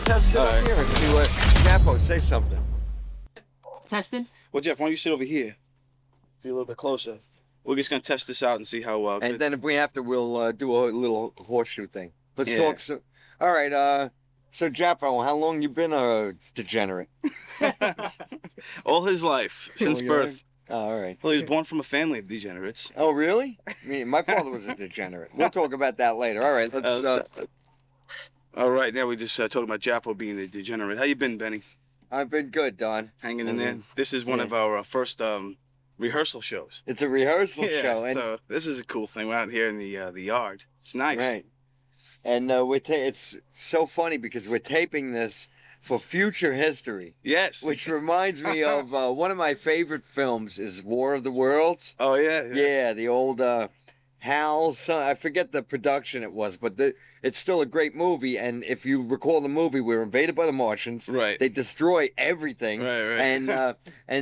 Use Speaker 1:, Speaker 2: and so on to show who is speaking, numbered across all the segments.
Speaker 1: test it
Speaker 2: All
Speaker 1: up
Speaker 2: right.
Speaker 1: here and see what JAFO say something.
Speaker 3: Testing.
Speaker 2: Well, Jeff, why don't you sit over here? Be a little bit closer. We're just gonna test this out and see how.
Speaker 1: And then if we have to, we'll do a little horseshoe thing. Let's
Speaker 2: Yeah.
Speaker 1: talk. So, all right. So JAFO, how long you been a degenerate?
Speaker 2: all his life since
Speaker 1: All your
Speaker 2: birth.
Speaker 1: life? Oh, all right.
Speaker 2: Well, he was born from a family of degenerates.
Speaker 1: Oh, really? My father was a degenerate. We'll talk about that later. All right. Let's.
Speaker 2: All right, now we just talking about JAFO being a degenerate. How you been, Benny?
Speaker 1: I've been good, Don.
Speaker 2: Hanging in there. This is one of our first rehearsal shows.
Speaker 1: It's a rehearsal show, and
Speaker 2: so this is a cool thing. We're out here in the yard. It's nice.
Speaker 1: right. And it's so funny because we're taping this for future history.
Speaker 2: Yes.
Speaker 1: Which reminds me of one of my favorite films is War of the Worlds.
Speaker 2: Oh yeah.
Speaker 1: Yeah, the old Hal's son. I forget the production it was, but it's still a great movie. And if you recall the movie, we were invaded by the Martians.
Speaker 2: Right.
Speaker 1: They destroy everything.
Speaker 2: Right.
Speaker 1: And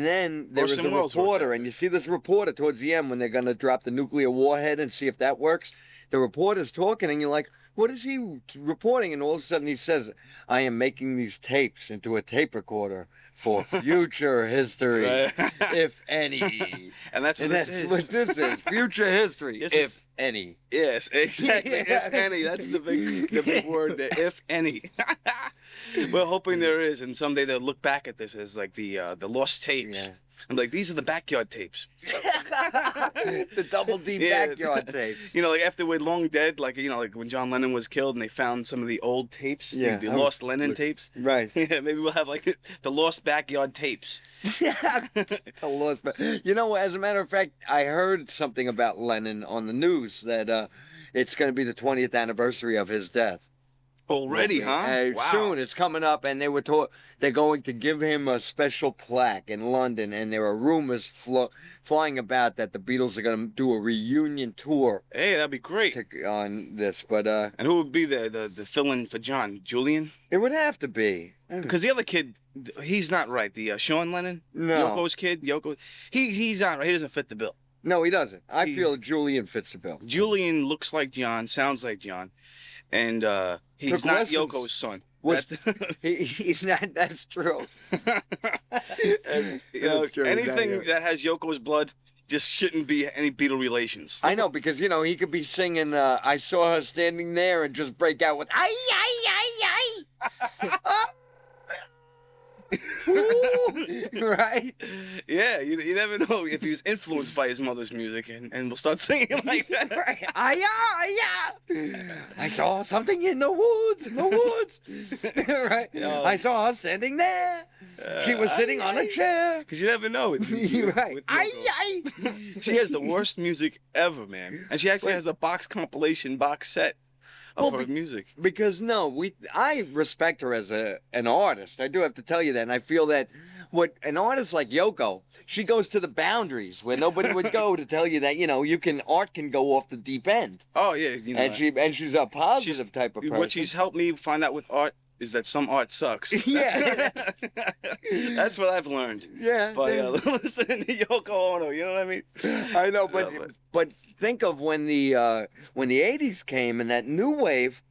Speaker 1: then there was a
Speaker 2: World's War
Speaker 1: reporter,
Speaker 2: that.
Speaker 1: and you see this reporter towards the end when they're gonna drop the nuclear warhead and see if that works. The reporter's talking, and you're like, what is he reporting? And all of a sudden he says, I am making these tapes into a tape recorder for future history,
Speaker 2: Right.
Speaker 1: if any.
Speaker 2: And that's what this is.
Speaker 1: what this is. Future history, if any.
Speaker 2: Yes, exactly. If any. That's the big word there. If any. We're hoping there is, and someday they'll look back at this as like the lost tapes.
Speaker 1: Yeah.
Speaker 2: I'm like, these are the backyard tapes.
Speaker 1: The double D
Speaker 2: Yeah.
Speaker 1: backyard tapes.
Speaker 2: You know, like after we're long dead, like like when John Lennon was killed and they found some of the old tapes,
Speaker 1: Yeah.
Speaker 2: the lost Lennon tapes.
Speaker 1: Right.
Speaker 2: Yeah, maybe we'll have like the lost backyard tapes.
Speaker 1: The lost you know, as a matter of fact, I heard something about Lennon on the news that it's going to be the 20th anniversary of his death.
Speaker 2: Already, huh? Wow.
Speaker 1: Soon, it's coming up, and they were they're going to give him a special plaque in London, and there are rumors flying about that the Beatles are going to do a reunion tour
Speaker 2: Hey, that'd be great.
Speaker 1: on this. But
Speaker 2: And who would be the fill-in for John? Julian?
Speaker 1: it would have to be.
Speaker 2: Because the other kid, he's not right. The Sean Lennon,
Speaker 1: No.
Speaker 2: Yoko's kid, he's not right. He doesn't fit the bill.
Speaker 1: No, he doesn't. I feel Julian fits the bill.
Speaker 2: Julian looks like John, sounds like John, and he's
Speaker 1: Took
Speaker 2: not
Speaker 1: lessons.
Speaker 2: Yoko's son.
Speaker 1: He's not. That's true.
Speaker 2: And,
Speaker 1: That's true,
Speaker 2: anything
Speaker 1: exactly.
Speaker 2: that has Yoko's blood just shouldn't be any Beatle relations.
Speaker 1: I know, because he could be singing. I saw her standing there and just break out with ay. Ooh, right?
Speaker 2: Yeah, you never know if he was influenced by his mother's music and will start singing like that.
Speaker 1: Right. I saw something in the woods. Right. I saw her standing there. She was sitting on a chair.
Speaker 2: Because you never know. With
Speaker 1: Right.
Speaker 2: Yoko. She has the worst music ever, man. And she actually has a box set of her music.
Speaker 1: Because I respect her as an artist. I do have to tell you that, and I feel that an artist like Yoko, she goes to the boundaries where nobody would go to tell you that art can go off the deep end.
Speaker 2: Oh yeah,
Speaker 1: and she's a positive type of person.
Speaker 2: What she's helped me find out with art is that some art sucks.
Speaker 1: Yeah.
Speaker 2: That's what I've learned.
Speaker 1: Yeah.
Speaker 2: By listening to Yoko Ono, you know what I mean?
Speaker 1: I know, but think of when the 80s came and that new wave,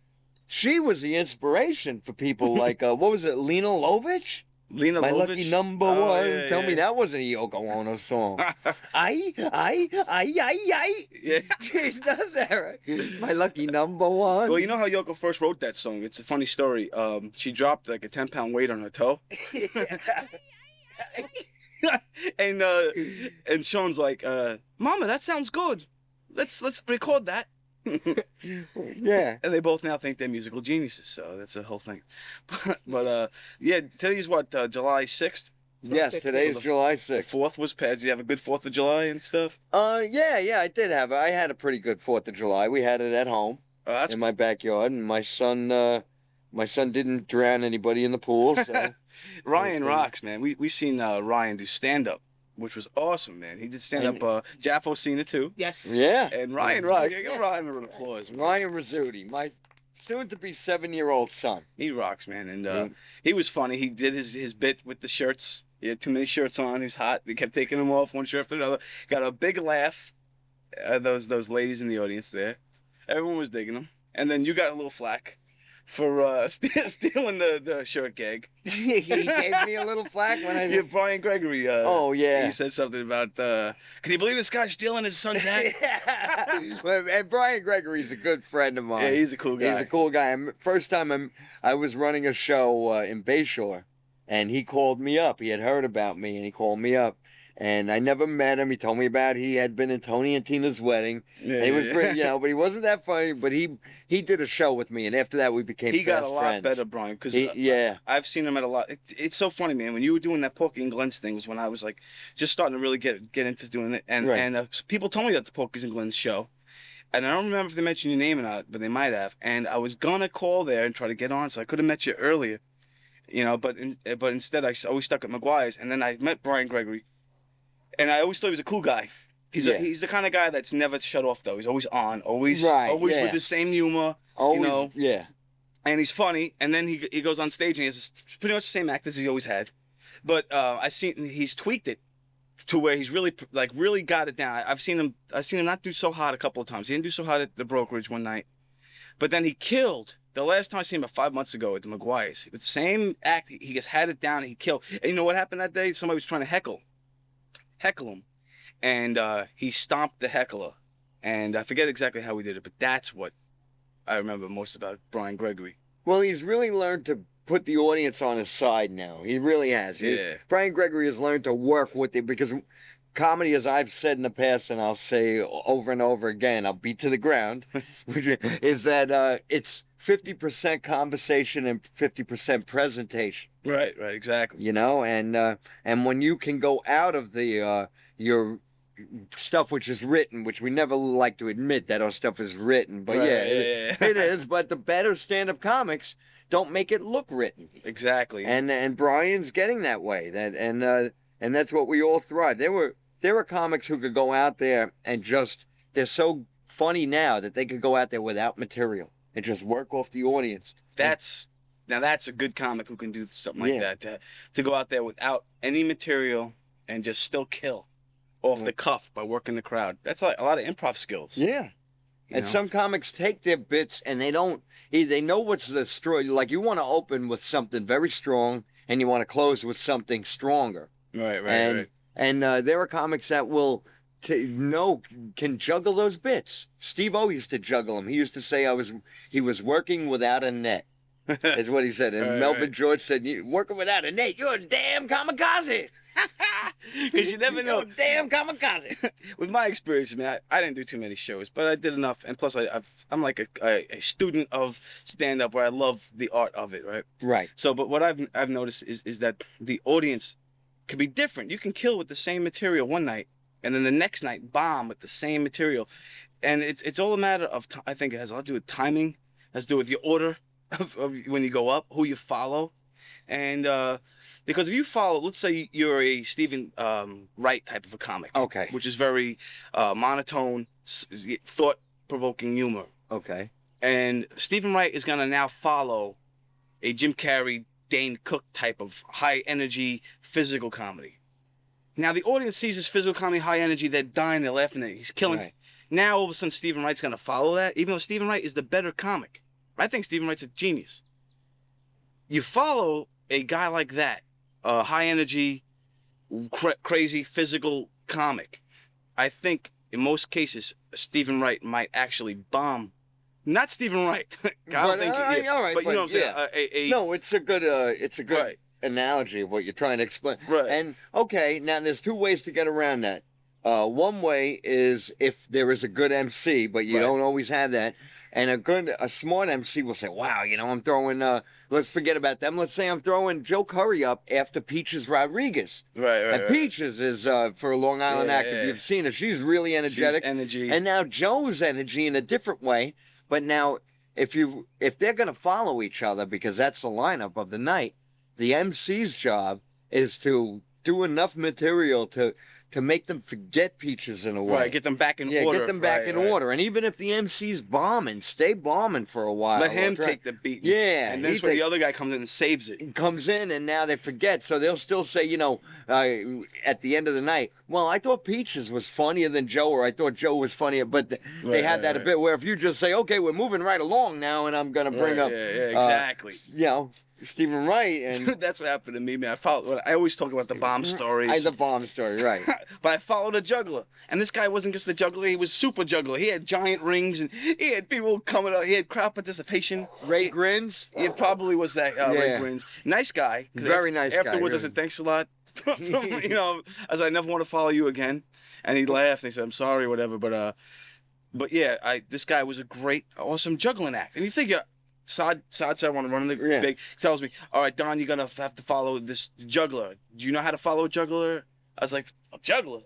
Speaker 1: she was the inspiration for people like what was it, Lena Lovitch?
Speaker 2: Lena
Speaker 1: My
Speaker 2: Lovitch?
Speaker 1: lucky number
Speaker 2: Oh,
Speaker 1: one.
Speaker 2: yeah,
Speaker 1: Tell
Speaker 2: yeah.
Speaker 1: me that wasn't a Yoko Ono song. I.
Speaker 2: Yeah.
Speaker 1: She does that, right? My lucky number one.
Speaker 2: Well, you know how Yoko first wrote that song? It's a funny story. She dropped like a 10-pound weight on her toe. And Sean's like, Mama, that sounds good. Let's record that.
Speaker 1: Yeah.
Speaker 2: And they both now think they're musical geniuses, so that's the whole thing. But yeah, today's what, July 6th?
Speaker 1: Yes, today's July
Speaker 2: The
Speaker 1: 6th.
Speaker 2: 4th was past. Did you have a good 4th of July and stuff?
Speaker 1: Yeah, I did have. I had a pretty good 4th of July. We had it at home
Speaker 2: Oh, that's
Speaker 1: in my backyard, and my son didn't drown anybody in the pool. So.
Speaker 2: Ryan rocks, man. We seen Ryan do stand-up, which was awesome, man. He did stand-up. JAFO seen it too.
Speaker 3: Yes.
Speaker 1: Yeah.
Speaker 2: And Ryan rocks. Give Ryan an applause.
Speaker 1: Ryan RIZZUTI, my soon-to-be 7-year-old son.
Speaker 2: He rocks, man. And he was funny. He did his bit with the shirts. He had too many shirts on. He was hot. He kept taking them off one shirt after another. Got a big laugh. Those ladies in the audience there. Everyone was digging him. And then you got a little flack stealing the shirt gag.
Speaker 1: He gave me a little flack when I
Speaker 2: Yeah, Brian Gregory.
Speaker 1: Oh, yeah.
Speaker 2: He said something about. Can you believe this guy's stealing his son's hat?
Speaker 1: And Brian Gregory's a good friend of mine.
Speaker 2: Yeah, he's a cool guy.
Speaker 1: He's a cool guy. First time I was running a show in Bayshore, and he called me up. He had heard about me, and he called me up. And I never met him. He told me about he had been in Tony and Tina's wedding.
Speaker 2: Yeah,
Speaker 1: and he was
Speaker 2: yeah.
Speaker 1: pretty, but he wasn't that funny. But he did a show with me, and after that we became
Speaker 2: He got
Speaker 1: fast
Speaker 2: a lot
Speaker 1: friends.
Speaker 2: better, Brian. Because
Speaker 1: yeah.
Speaker 2: I've seen him at a lot. It's so funny, man. When you were doing that Porky and Glenn's thing was when I was like just starting to really get into doing it. And
Speaker 1: Right.
Speaker 2: people told me about the Porky's and Glenn's show. And I don't remember if they mentioned your name or not, but they might have. And I was gonna call there and try to get on, so I could have met you earlier, But instead, I always stuck at McGuire's, and then I met Brian Gregory, and I always thought he was a cool guy. He's the kind of guy that's never shut off though. He's always on, always with the same humor,
Speaker 1: Always, yeah.
Speaker 2: and he's funny. And then he goes on stage and he has pretty much the same act as he always had, but he's tweaked it to where he's really got it down. I've seen him not do so hot a couple of times. He didn't do so hot at the brokerage one night, but then he killed. The last time I seen him about 5 months ago at the McGuire's, with the same act, he just had it down and he killed. And you know what happened that day? Somebody was trying to heckle him, and he stomped the heckler. And I forget exactly how we did it, but that's what I remember most about Brian Gregory.
Speaker 1: Well, he's really learned to put the audience on his side now. He really has.
Speaker 2: Yeah.
Speaker 1: Brian Gregory has learned to work with it because comedy, as I've said in the past, and I'll say over and over again, I'll beat to the ground, is that it's 50% conversation and 50% presentation.
Speaker 2: Right, exactly.
Speaker 1: And when you can go out of the your stuff which is written, which we never like to admit that our stuff is written, but
Speaker 2: Right,
Speaker 1: it is. But the better stand-up comics don't make it look written.
Speaker 2: Exactly.
Speaker 1: And Brian's getting that way. And that's what we all thrive. There were comics who could go out there and they're so funny now that they could go out there without material and just work off the audience.
Speaker 2: That's a good comic who can do something like that. To go out there without any material and just still kill off the cuff by working the crowd. That's like a lot of improv skills.
Speaker 1: Yeah. And some comics take their bits and they know what's the story. Like you want to open with something very strong and you want to close with something stronger.
Speaker 2: Right.
Speaker 1: And there are comics that can juggle those bits. Steve-O used to juggle them. He used to say he was working without a net. Is what he said. And Melvin George said, "You working without a net, you're a damn kamikaze."
Speaker 2: Because you never know.
Speaker 1: You're a damn kamikaze.
Speaker 2: With my experience, man, I didn't do too many shows, but I did enough. And plus, I'm like a student of stand-up where I love the art of it, right?
Speaker 1: Right.
Speaker 2: So, but what I've noticed is that the audience can be different. You can kill with the same material one night, and then the next night bomb with the same material, and it's all a matter of I think it has a lot to do with timing, it has to do with the order of when you go up, who you follow, and because if you follow, let's say you're a Stephen Wright type of a comic,
Speaker 1: Okay.
Speaker 2: which is very monotone, thought-provoking humor.
Speaker 1: Okay.
Speaker 2: And Stephen Wright is gonna now follow a Jim Carrey, Dane Cook type of high energy physical comedy. Now the audience sees this physical comedy, high energy, they're dying, they're laughing, he's killing.
Speaker 1: Right.
Speaker 2: Now all of a sudden Stephen Wright's gonna follow that, even though Stephen Wright is the better comic. I think Stephen Wright's a genius. You follow a guy like that, a high energy, crazy physical comic. I think in most cases Stephen Wright might actually bomb. Not Stephen Wright. I don't think.
Speaker 1: All right,
Speaker 2: but you know what I'm saying.
Speaker 1: No, it's a good
Speaker 2: Right.
Speaker 1: analogy of what you're trying to explain.
Speaker 2: Right.
Speaker 1: And okay, now there's two ways to get around that. One way is if there is a good MC, but you don't always have that. And a smart MC will say, "Wow, I'm throwing. Let's forget about them. Let's say I'm throwing Joe Curry up after Peaches Rodriguez.
Speaker 2: Right.
Speaker 1: Peaches is for a Long Island act. If you've seen her, she's really energetic.
Speaker 2: She's energy.
Speaker 1: And now Joe's energy in a different way. But now, if they're going to follow each other because that's the lineup of the night, the MC's job is to do enough material to make them forget Peaches in a way.
Speaker 2: Right, get them back in order.
Speaker 1: Yeah, get them back in order. And even if the MC's bombing, stay bombing for a while.
Speaker 2: Let him take the beat.
Speaker 1: Yeah.
Speaker 2: And then that's where the other guy comes in and saves it.
Speaker 1: Comes in and now they forget. So they'll still say, at the end of the night, Well, I thought Peaches was funnier than Joe, or I thought Joe was funnier, but they had that a bit where if you just say, okay, we're moving right along now, and I'm going to bring up,
Speaker 2: exactly.
Speaker 1: Stephen Wright. And
Speaker 2: Dude, that's what happened to me, man. I always talk about the bomb stories.
Speaker 1: The bomb story, right.
Speaker 2: But I followed a juggler. And this guy wasn't just a juggler, he was super juggler. He had giant rings, and he had people coming out. He had crowd participation.
Speaker 1: Ray Grins?
Speaker 2: It probably was that Ray Grins. Nice guy.
Speaker 1: Very nice guy.
Speaker 2: Afterwards, I said, thanks a lot. You know, as I never want to follow you again. And he laughed and he said, I'm sorry, whatever. But yeah, this guy was a great, awesome juggling act. And you figure, Saad said, I want to run the big. He tells me, all right, Don, you're going to have to follow this juggler. Do you know how to follow a juggler? I was like, a juggler?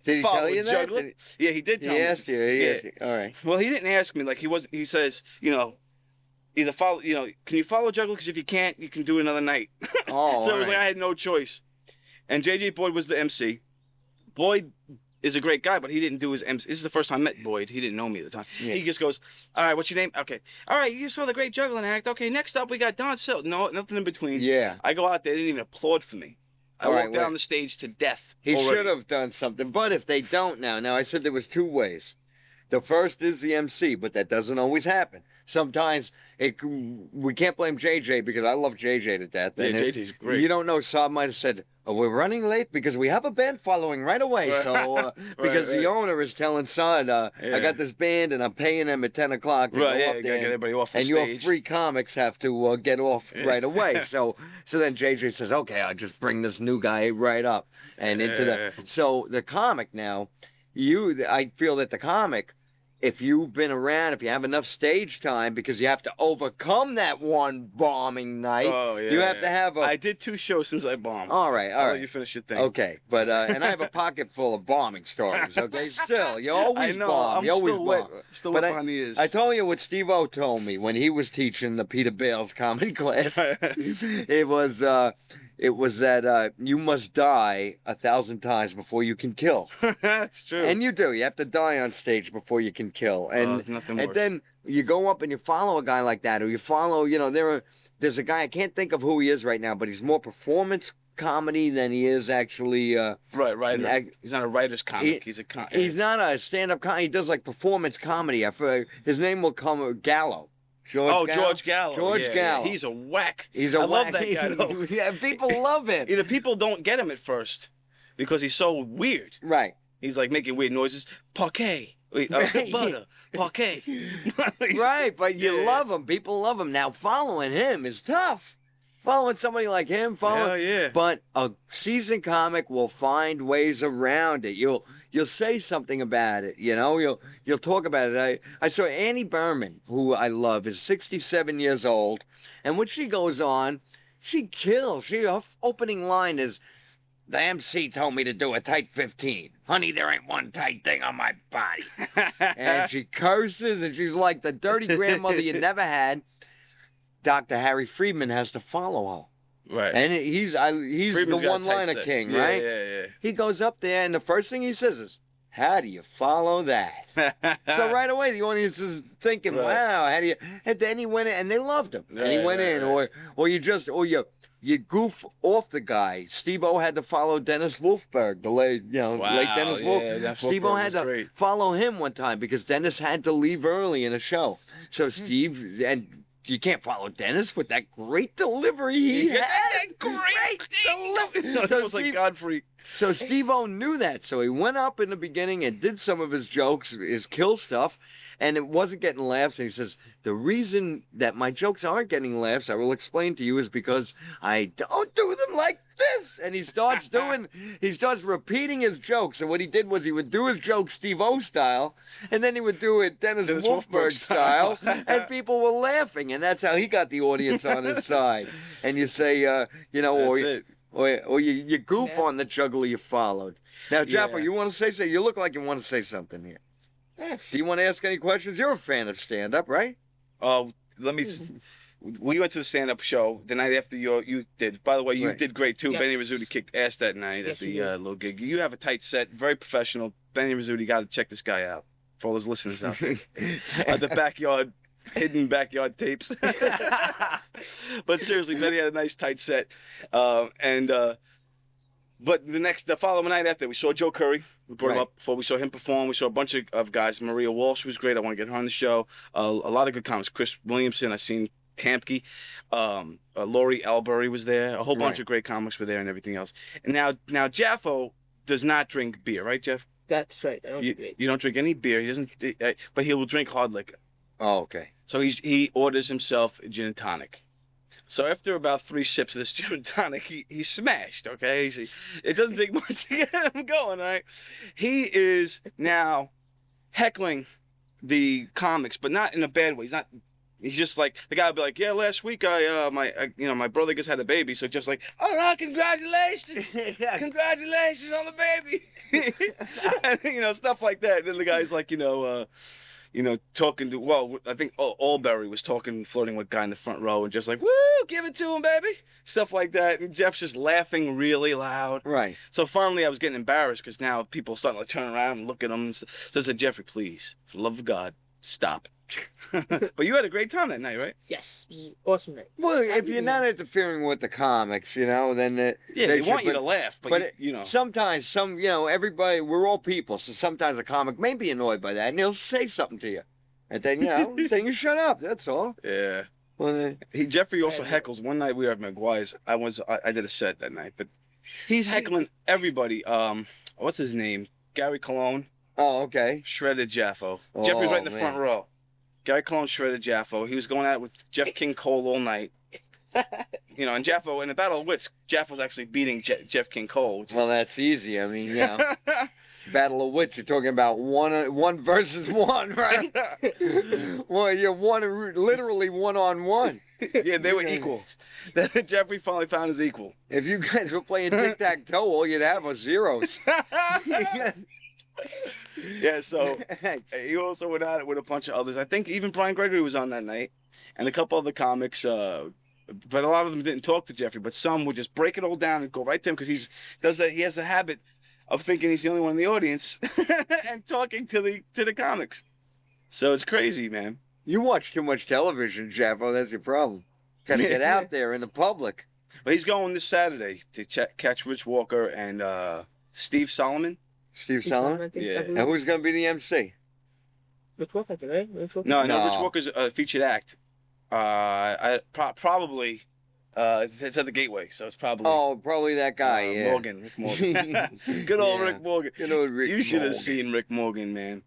Speaker 1: Did he tell you that?
Speaker 2: Yeah, he did tell me.
Speaker 1: He asked you. All right.
Speaker 2: Well, he didn't ask me. Like, he says, you know, either follow, you know, can you follow a juggler? Because if you can't, you can do it another night.
Speaker 1: Oh,
Speaker 2: so it was like I had no choice. And J.J. Boyd was the MC. Boyd is a great guy, but he didn't do his MC. This is the first time I met Boyd. He didn't know me at the time. Yeah. He just goes, all right, what's your name? Okay. All right, you saw the great juggling act. Okay, next up we got Don Sill. No, nothing in between.
Speaker 1: Yeah.
Speaker 2: I go out there, they didn't even applaud for me. I walked down the stage to death.
Speaker 1: He should have done something. But if they don't now I said there was 2 ways. The first is the MC, but that doesn't always happen. Sometimes we can't blame JJ because I love JJ to death.
Speaker 2: Yeah, JJ's great.
Speaker 1: You don't know, Saab might have said, oh, we're running late because we have a band following right away. So because the owner is telling Saad, I got this band and I'm paying them at 10 o'clock to go up there.
Speaker 2: Gotta get everybody off the
Speaker 1: and
Speaker 2: stage.
Speaker 1: your free comics have to get off right away. So then JJ says, okay, I'll just bring this new guy right up and into the. So the comic now, I feel that the comic, if you've been around, if you have enough stage time, because you have to overcome that one bombing night, you have to have
Speaker 2: I did 2 shows since I bombed.
Speaker 1: All right.
Speaker 2: I'll let you finish your thing.
Speaker 1: Okay, but and I have a pocket full of bombing stories. Okay, still, you always bomb. You always bomb.
Speaker 2: Still wet on the ears.
Speaker 1: I told you what Steve-O told me when he was teaching the Peter Bales comedy class. It was that you must die 1,000 times before you can kill.
Speaker 2: That's true.
Speaker 1: And you do. You have to die on stage before you can kill. And then you go up and you follow a guy like that, or you follow, you know, there's a guy, I can't think of who he is right now, but he's more performance comedy than he is actually.
Speaker 2: Right. He's not a writer's comic.
Speaker 1: He's not a stand-up comic. He does like performance comedy. His name will come Gallo.
Speaker 2: George Gallo.
Speaker 1: George Gallo.
Speaker 2: He's a whack.
Speaker 1: I
Speaker 2: love that guy, though.
Speaker 1: Yeah, people love him.
Speaker 2: Either people don't get him at first because he's so weird.
Speaker 1: Right.
Speaker 2: He's like making weird noises. Parquet. Butter. Parquet.
Speaker 1: Right, but you love him. People love him. Now, following him is tough. Following somebody like him, but a seasoned comic will find ways around it. You'll say something about it, you know. You'll talk about it. I saw Annie Berman, who I love, is 67 years old, and when she goes on, she kills. Her opening line is, "The MC told me to do a tight 15. Honey, there ain't one tight thing on my body." And she curses, and she's like the dirty grandmother you never had. Dr. Harry Friedman has to follow her.
Speaker 2: Right.
Speaker 1: And he's the one-liner king, right?
Speaker 2: Yeah.
Speaker 1: He goes up there, and the first thing he says is, how do you follow that? So right away, the audience is thinking, wow, how do you... And then he went in, and they loved him. And he went in, or you goof off the guy. Steve-O had to follow Dennis Wolfberg, the late Dennis Wolfberg. Steve-O had to follow him one time because Dennis had to leave early in a show. So Steve... and you can't follow Dennis with that great delivery he had.
Speaker 2: That great delivery. So it was like Godfrey.
Speaker 1: So Steve-O knew that. So he went up in the beginning and did some of his jokes, his kill stuff, and it wasn't getting laughs. And he says, the reason that my jokes aren't getting laughs, I will explain to you, is because I don't do them like this. And he starts repeating his jokes. And what he did was he would do his jokes Steve-O style, and then he would do it Dennis Wolfberg style, and people were laughing. And that's how he got the audience on his side. And you say, or you goof on the juggler you followed. Now, JAFO, you want to say something? You look like you want to say something here. Yes. Do you want to ask any questions? You're a fan of stand-up, right?
Speaker 2: We went to the stand-up show the night after you did. By the way, you did great, too.
Speaker 3: Yes.
Speaker 2: Benny Rizzuti kicked ass that night at the little gig. You have a tight set, very professional. Benny Rizzuti, got to check this guy out for all his listeners out there. The backyard, hidden backyard tapes. But seriously, Benny had a nice tight set. But the following night after, we saw Joe Curry. We brought him
Speaker 1: Right.
Speaker 2: up before we saw him perform. We saw a bunch of guys. Maria Walsh was great. I want to get her on the show. A lot of good comics. Chris Williamson. I seen Tampke. Laurie Albury was there. A whole bunch
Speaker 1: Right.
Speaker 2: of great comics were there and everything else. And now JAFO does not drink beer, right, Jeff?
Speaker 3: That's right. I don't
Speaker 2: You,
Speaker 3: agree.
Speaker 2: you don't drink any beer. He doesn't, but he will drink hard liquor.
Speaker 1: Oh, okay.
Speaker 2: So he orders himself a gin and tonic. So after about 3 sips of this gin and tonic, he's smashed. Okay, it doesn't take much to get him going. All right, he is now heckling the comics, but not in a bad way. He's just like the guy will be like, yeah, last week my brother just had a baby, so just like, oh no, congratulations, congratulations on the baby, and, stuff like that. And then the guy's like, talking to, well, I think Albury was flirting with a guy in the front row and just like, woo, give it to him, baby. Stuff like that. And Jeff's just laughing really loud.
Speaker 1: Right.
Speaker 2: So finally I was getting embarrassed because now people are starting to turn around and look at him. And so I said, Jeffrey, please, for the love of God, stop. But you had a great time that night, right?
Speaker 3: Yes, it was an awesome night.
Speaker 1: Well, if you're not interfering with the comics, then
Speaker 2: Yeah, they want you to
Speaker 1: but
Speaker 2: laugh, but
Speaker 1: sometimes everybody, we're all people, so sometimes a comic may be annoyed by that, and he'll say something to you, and then then you shut up. That's all.
Speaker 2: Yeah.
Speaker 1: Well,
Speaker 2: Jeffrey also heckles. One night we were at McGuire's. I did a set that night, but he's heckling everybody. What's his name? Gary Cologne.
Speaker 1: oh, okay.
Speaker 2: Shredded Jaffo.
Speaker 1: Oh,
Speaker 2: Jeffrey's right in the
Speaker 1: man.
Speaker 2: front row. Gary Cologne shredded Jaffo. He was going at it with Jeff King Cole all night. And Jaffo, in the Battle of Wits, Jaffo's actually beating Jeff King Cole.
Speaker 1: Well, that's easy. I mean, Battle of Wits. You're talking about one versus one, right? Well, you're literally 1-on-1.
Speaker 2: Yeah, they were equals. Jeffrey finally found his equal.
Speaker 1: If you guys were playing tic-tac-toe, all you'd have was zeros.
Speaker 2: Yeah, so he also went at it with a bunch of others. I think even Brian Gregory was on that night, and a couple other comics. But a lot of them didn't talk to Jeffrey, but some would just break it all down and go right to him because he has a habit of thinking he's the only one in the audience and talking to the comics. So it's crazy, man.
Speaker 1: You watch too much television, Jaffo. That's your problem. Got to get out there in the public.
Speaker 2: But he's going this Saturday to catch Rich Walker and Steve Solomon.
Speaker 1: Steve Solomon?
Speaker 3: I think,
Speaker 2: Yeah.
Speaker 3: I believe.
Speaker 1: And who's going to be the MC?
Speaker 3: Rich Walker, I think, right? Rich Walker?
Speaker 2: No,
Speaker 1: No.
Speaker 2: Rich Walker's a featured act. Probably it's at the Gateway, so it's probably
Speaker 1: Probably that guy, yeah.
Speaker 2: Rick Morgan. Good old
Speaker 1: Yeah.
Speaker 2: Rick Morgan.
Speaker 1: Good old Rick
Speaker 2: You should have
Speaker 1: Morgan.
Speaker 2: seen Rick Morgan, man.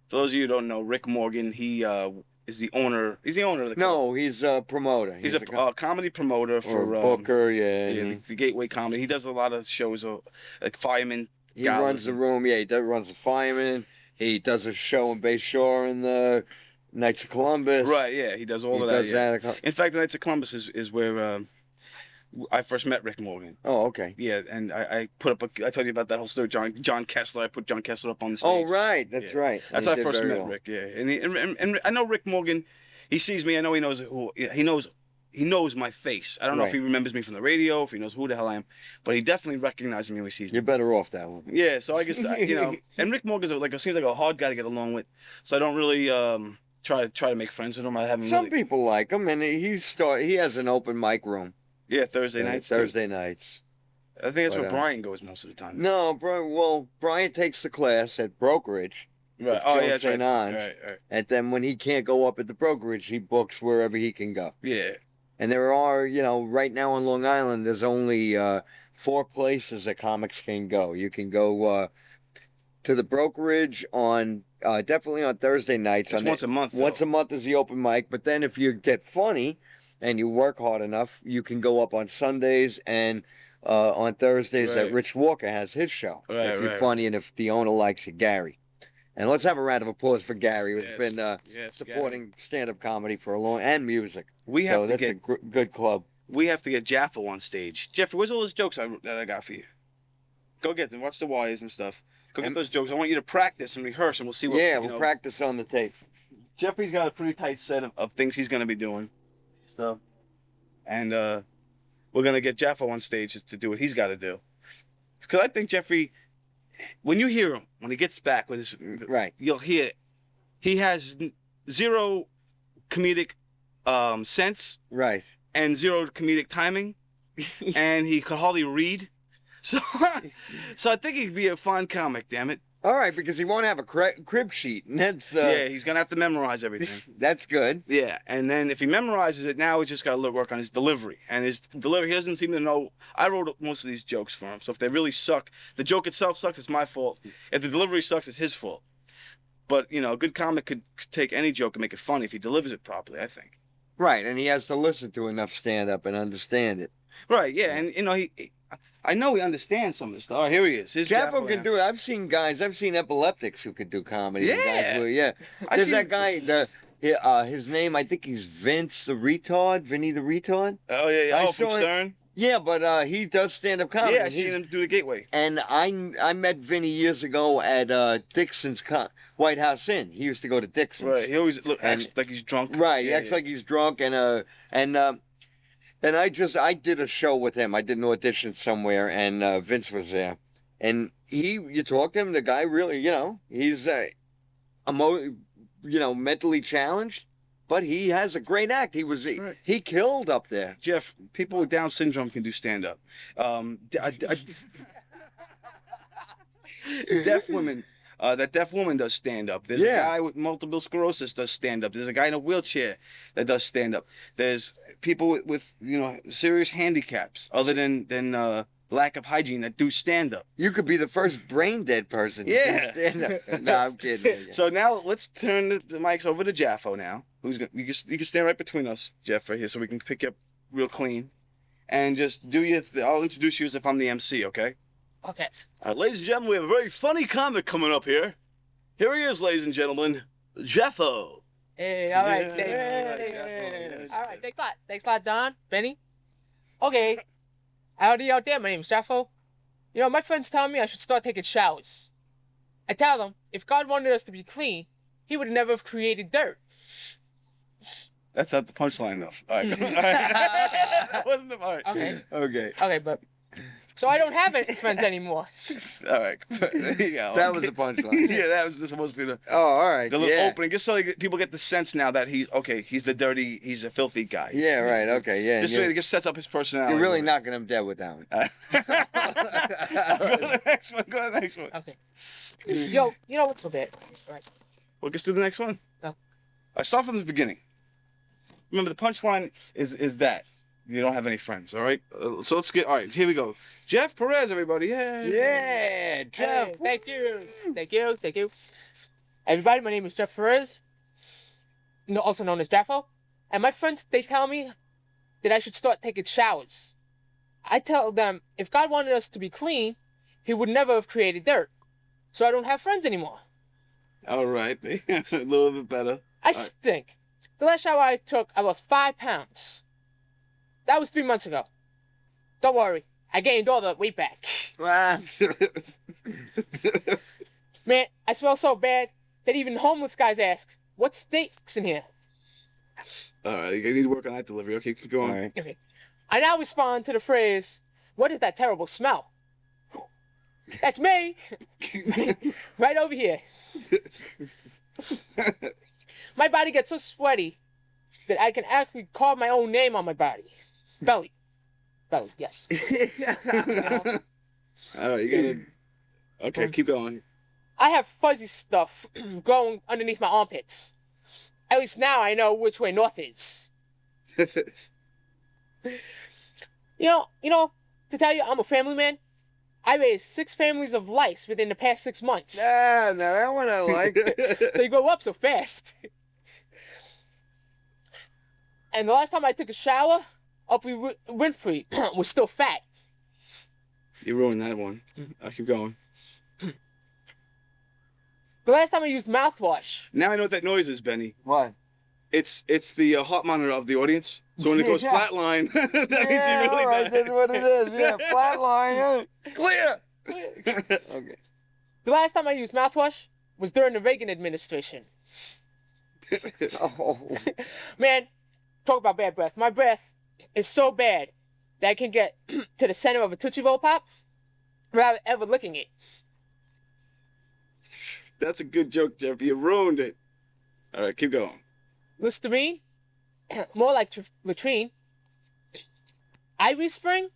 Speaker 2: For those of you who don't know, Rick Morgan, he is the owner. He's the owner of the club.
Speaker 1: No, he's a promoter.
Speaker 2: He's a comedy promoter for
Speaker 1: booker, yeah.
Speaker 2: the Gateway Comedy. He does a lot of shows, like Fireman.
Speaker 1: He
Speaker 2: Galas
Speaker 1: runs the room, yeah. He runs the Fireman. He does a show in Bay Shore in the Knights of Columbus.
Speaker 2: Right, yeah, he does all
Speaker 1: He
Speaker 2: of that.
Speaker 1: does
Speaker 2: Yeah.
Speaker 1: that.
Speaker 2: In fact, the Knights of Columbus is where I first met Rick Morgan.
Speaker 1: Oh, okay.
Speaker 2: Yeah, and I told you about that whole story, John Kessler. I put John Kessler up on the stage.
Speaker 1: Oh, right. That's
Speaker 2: Yeah.
Speaker 1: right.
Speaker 2: That's
Speaker 1: And
Speaker 2: how
Speaker 1: he
Speaker 2: I
Speaker 1: did
Speaker 2: first
Speaker 1: very
Speaker 2: met
Speaker 1: well.
Speaker 2: Rick. Yeah, and I know Rick Morgan. He sees me. I know he knows who. He knows my face. I don't know if
Speaker 1: Right.
Speaker 2: he remembers me from the radio, if he knows who the hell I am, but he definitely recognizes me when he sees me.
Speaker 1: You're better off that one.
Speaker 2: Yeah, so I guess and Rick Morgan's seems like a hard guy to get along with, so I don't really try to make friends with him. I haven't
Speaker 1: Some
Speaker 2: really.
Speaker 1: people like him, and he has an open mic room.
Speaker 2: Yeah, Thursday nights. too.
Speaker 1: Thursday nights.
Speaker 2: I think that's
Speaker 1: But,
Speaker 2: where Brian goes most of the time.
Speaker 1: No, Brian takes the class at brokerage,
Speaker 2: Right.
Speaker 1: with
Speaker 2: Oh
Speaker 1: Joe
Speaker 2: yeah, that's right.
Speaker 1: St. Ange.
Speaker 2: Right.
Speaker 1: and then when he can't go up at the brokerage, he books wherever he can go.
Speaker 2: Yeah.
Speaker 1: And there are, right now on Long Island, there's only 4 places that comics can go. You can go to the brokerage on definitely on Thursday nights.
Speaker 2: It's once a month. though.
Speaker 1: Once a month is the open mic, but then if you get funny and you work hard enough, you can go up on Sundays and on Thursdays that
Speaker 2: Right.
Speaker 1: Rich Walker has his show.
Speaker 2: Right,
Speaker 1: if you're
Speaker 2: right.
Speaker 1: funny and if the owner likes you, Gary. And let's have a round of applause for Gary, who's
Speaker 2: Yes,
Speaker 1: been
Speaker 2: yes,
Speaker 1: supporting stand-up comedy for a long and music.
Speaker 2: We
Speaker 1: So
Speaker 2: have to
Speaker 1: that's
Speaker 2: get
Speaker 1: a good club.
Speaker 2: Jaffo on stage. Jeffrey, where's all those jokes that I got for you? Go get them. Watch the wires and stuff. Go get
Speaker 1: And-
Speaker 2: those jokes. I want you to practice and rehearse, and we'll see what.
Speaker 1: Yeah, we'll practice on the tape.
Speaker 2: Jeffrey's got a pretty tight set of things he's going to be doing. So, and we're going to get Jaffo on stage to do what he's got to do. Because I think Jeffrey, when you hear him, when he gets back with his,
Speaker 1: Right.
Speaker 2: you'll hear he has zero comedic sense
Speaker 1: Right.
Speaker 2: and zero comedic timing, and he could hardly read. So, so I think he'd be a fine comic. Damn it.
Speaker 1: All right, because he won't have a crib sheet, and that's
Speaker 2: Yeah, he's gonna have to memorize everything.
Speaker 1: that's good.
Speaker 2: Yeah, and then if he memorizes it, now he's just got to work on his delivery. And his delivery, he doesn't seem to know. I wrote most of these jokes for him, so if they really suck, the joke itself sucks, it's my fault. If the delivery sucks, it's his fault. But, you know, a good comic could take any joke and make it funny if he delivers it properly, I think.
Speaker 1: Right, and he has to listen to enough stand-up and understand it.
Speaker 2: Right, yeah, and, you know, I know he understands some of this stuff. Oh, here he is. Here's
Speaker 1: JAFO can
Speaker 2: now.
Speaker 1: do it. I've seen epileptics who could do comedy. and
Speaker 2: Yeah.
Speaker 1: guys who, yeah.
Speaker 2: I
Speaker 1: There's
Speaker 2: see-
Speaker 1: that guy, his name, I think he's Vinny the Retard.
Speaker 2: Oh, yeah, yeah.
Speaker 1: I
Speaker 2: Oh,
Speaker 1: saw
Speaker 2: from
Speaker 1: it.
Speaker 2: Stern?
Speaker 1: Yeah, but he does stand-up comedy.
Speaker 2: Yeah, I
Speaker 1: and
Speaker 2: seen
Speaker 1: he's-
Speaker 2: him do the Gateway.
Speaker 1: And I met Vinny years ago at Dixon's White House Inn. He used to go to Dixon's.
Speaker 2: Right, he always
Speaker 1: And-
Speaker 2: acts like he's drunk.
Speaker 1: Right, he
Speaker 2: Yeah,
Speaker 1: acts
Speaker 2: yeah.
Speaker 1: like he's drunk, and I did a show with him. I did an audition somewhere, and Vince was there, and you talk to him. The guy really, he's mentally challenged, but he has a great act.
Speaker 2: Right.
Speaker 1: He killed up there.
Speaker 2: Jeff, people with Down syndrome can do stand-up. Deaf women. That deaf woman does stand-up. There's
Speaker 1: Yeah.
Speaker 2: a guy with multiple sclerosis does stand-up. There's a guy in a wheelchair that does stand-up. There's people with serious handicaps other than lack of hygiene that do stand-up.
Speaker 1: You could be the first brain dead person. to do
Speaker 2: Yeah.
Speaker 1: stand-up. No, I'm kidding.
Speaker 2: So now let's turn the mics over to Jaffo now. You can stand right between us, Jeff, right here, so we can pick you up real clean, and just do your. I'll introduce you as if I'm the MC, okay?
Speaker 3: Okay.
Speaker 2: Ladies and gentlemen, we have a very funny comic coming up here. Here he is, ladies and gentlemen, Jaffo.
Speaker 3: Hey, all right.
Speaker 2: Yeah.
Speaker 3: All right. Thanks a lot, Don. Benny. Okay. Howdy out there. My name's JAFO. You know, my friends tell me I should start taking showers. I tell them if God wanted us to be clean, He would never have created dirt.
Speaker 2: That's not the punchline, though. All right. All right. That wasn't the part.
Speaker 3: Okay.
Speaker 1: Okay.
Speaker 3: Okay, but so I don't have any friends anymore.
Speaker 2: All right. There you go.
Speaker 1: That was the punchline.
Speaker 2: Yeah, that was supposed to be the
Speaker 1: Oh, all right.
Speaker 2: little
Speaker 1: yeah.
Speaker 2: opening, just so people get the sense now that he's he's a filthy guy.
Speaker 1: Yeah, right. Okay, yeah.
Speaker 2: Just so it just sets up his personality.
Speaker 1: You're really knocking him dead with that one.
Speaker 2: Go to the next one. Go to the next one.
Speaker 3: Okay. Yo, you know what's so bad? All right.
Speaker 2: Well, let's do the next one.
Speaker 3: No.
Speaker 2: I start from the beginning. Remember, the punchline is that you don't have any friends. All right. So let's get. All right. Here we go. Jeff Perez, everybody. Yay.
Speaker 1: Yeah, Jeff.
Speaker 3: Hey, thank you. Thank you. Everybody, my name is Jeff Perez, also known as JAFO. And my friends, they tell me that I should start taking showers. I tell them if God wanted us to be clean, He would never have created dirt. So I don't have friends anymore.
Speaker 2: All right. A little bit better.
Speaker 3: I stink. The last shower I took, I lost 5 pounds. That was 3 months ago. Don't worry, I gained all the weight back.
Speaker 1: Wow.
Speaker 3: Man, I smell so bad that even homeless guys ask, what stinks in here?
Speaker 2: All right. You need to work on that delivery. Okay, keep going.
Speaker 1: All right.
Speaker 3: Okay. I now respond to the phrase, what is that terrible smell? That's me. Right over here. My body gets so sweaty that I can actually carve my own name on my body. Belly. Belly, yes.
Speaker 2: All right. You gotta. Okay, keep going.
Speaker 3: I have fuzzy stuff growing underneath my armpits. At least now I know which way north is. You know, to tell you I'm a family man, I raised 6 families of lice within the past 6 months.
Speaker 1: Ah, now that one I like.
Speaker 3: They grow up so fast. And the last time I took a shower, Oprah Winfrey was still fat.
Speaker 2: You ruined that one. I'll keep going.
Speaker 3: The last time I used mouthwash,
Speaker 2: Now I know what that noise is, Benny.
Speaker 1: What?
Speaker 2: It's the heart monitor of the audience. So when it goes
Speaker 1: Yeah.
Speaker 2: flatline, that means
Speaker 1: Yeah,
Speaker 2: you really
Speaker 1: all right,
Speaker 2: died.
Speaker 1: that's what it is. Yeah, flatline. Yeah. Clear. Okay.
Speaker 3: the last time I used mouthwash was during the Reagan administration.
Speaker 1: Oh.
Speaker 3: Man, talk about bad breath. My breath is so bad that I can get to the center of a Tootsie Roll Pop without ever licking it.
Speaker 2: That's a good joke, Jeff. You ruined it. All right, keep going.
Speaker 3: Listerine, more like latrine. Ivory Spring,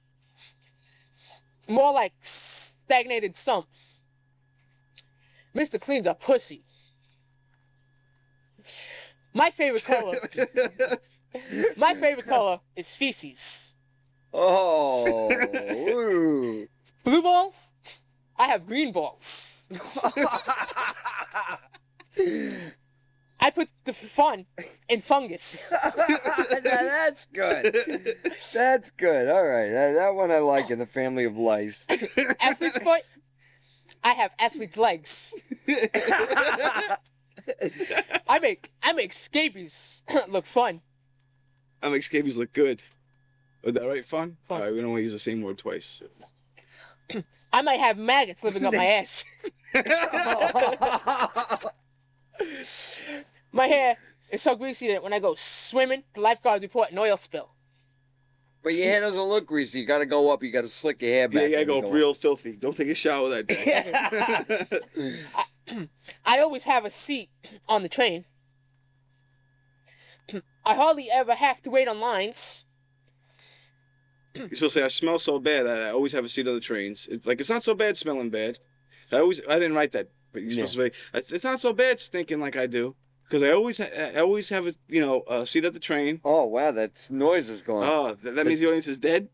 Speaker 3: More like stagnated sump. Mr. Clean's a pussy. My favorite color. My favorite color is feces.
Speaker 1: Oh. Ooh.
Speaker 3: Blue balls? I have green balls. I put the fun in fungus.
Speaker 1: Now, that's good. That's good. All right. That one I like in the family of lice.
Speaker 3: Athlete's foot? I have athlete's legs. I make scabies look fun.
Speaker 2: I make scabies look good. Is that right, fun?
Speaker 3: Fun.
Speaker 2: All right, we don't want to use the same word twice.
Speaker 3: I might have maggots living up my ass. My hair is so greasy that when I go swimming, the lifeguards report an oil spill.
Speaker 1: But your hair doesn't look greasy. You got to go up. You got to slick your hair back.
Speaker 2: Yeah, you gotta
Speaker 1: and
Speaker 2: go real filthy. Don't take a shower that day.
Speaker 3: I always have a seat on the train. I hardly ever have to wait on lines.
Speaker 2: You're supposed to say, I smell so bad that I always have a seat on the trains. It's not so bad smelling bad. I didn't write that, but you're supposed to say, it's not so bad stinking like I do. Because I always have a seat at the train.
Speaker 1: Oh, wow. That noise is going.
Speaker 2: Oh, that means the audience is dead?